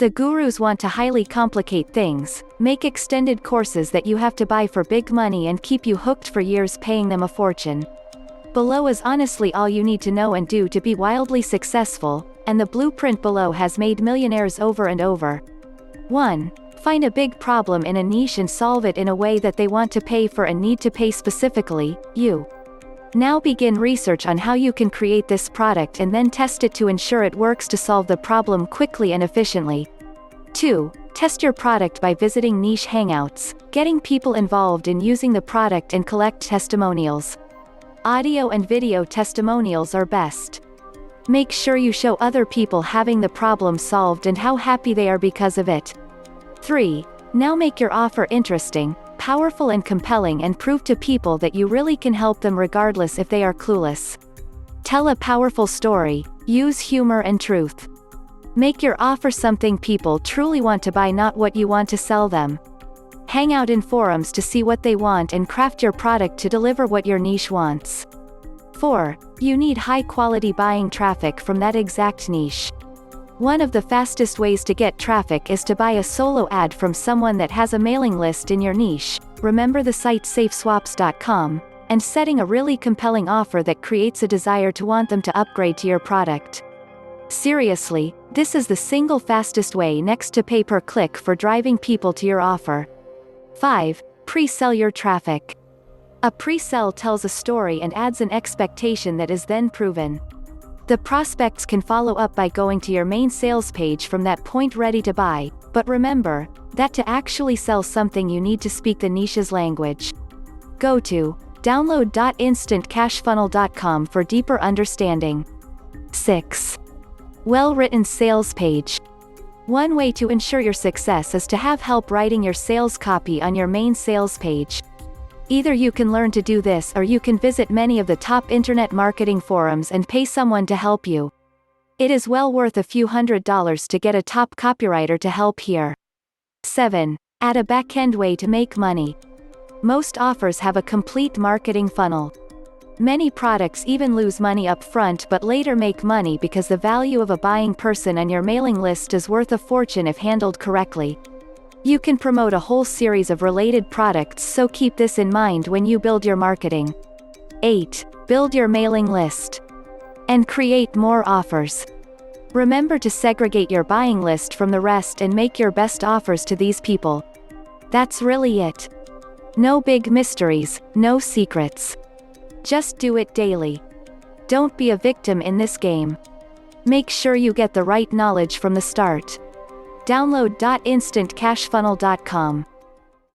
The gurus want to highly complicate things, make extended courses that you have to buy for big money and keep you hooked for years paying them a fortune. Below is honestly all you need to know and do to be wildly successful, and the blueprint below has made millionaires over and over. 1. Find a big problem in a niche and solve it in a way that they want to pay for and need to pay specifically, you. Now begin research on how you can create this product and then test it to ensure it works to solve the problem quickly and efficiently. 2. Test your product by visiting niche hangouts, getting people involved in using the product and collect testimonials. Audio and video testimonials are best. Make sure you show other people having the problem solved and how happy they are because of it. 3. Now make your offer interesting, powerful and compelling and prove to people that you really can help them regardless if they are clueless. Tell a powerful story, use humor and truth. Make your offer something people truly want to buy, not what you want to sell them. Hang out in forums to see what they want and craft your product to deliver what your niche wants. 4. You need high-quality buying traffic from that exact niche. One of the fastest ways to get traffic is to buy a solo ad from someone that has a mailing list in your niche, remember the site safeswaps.com, and setting a really compelling offer that creates a desire to want them to upgrade to your product. Seriously, this is the single fastest way next to pay-per-click for driving people to your offer. 5. Pre-sell your traffic. A pre-sell tells a story and adds an expectation that is then proven. The prospects can follow up by going to your main sales page from that point ready to buy, but remember, that to actually sell something you need to speak the niche's language. Go to download.instantcashfunnel.com for deeper understanding. 6. Well-written sales page. One way to ensure your success is to have help writing your sales copy on your main sales page. Either you can learn to do this or you can visit many of the top internet marketing forums and pay someone to help you. It is well worth a few $100s to get a top copywriter to help here. 7. Add a backend way to make money. Most offers have a complete marketing funnel. Many products even lose money up front but later make money because the value of a buying person on your mailing list is worth a fortune if handled correctly. You can promote a whole series of related products, so keep this in mind when you build your marketing. 8. Build your mailing list. And create more offers. Remember to segregate your buying list from the rest and make your best offers to these people. That's really it. No big mysteries, no secrets. Just do it daily. Don't be a victim in this game. Make sure you get the right knowledge from the start. Download.instantcashfunnel.com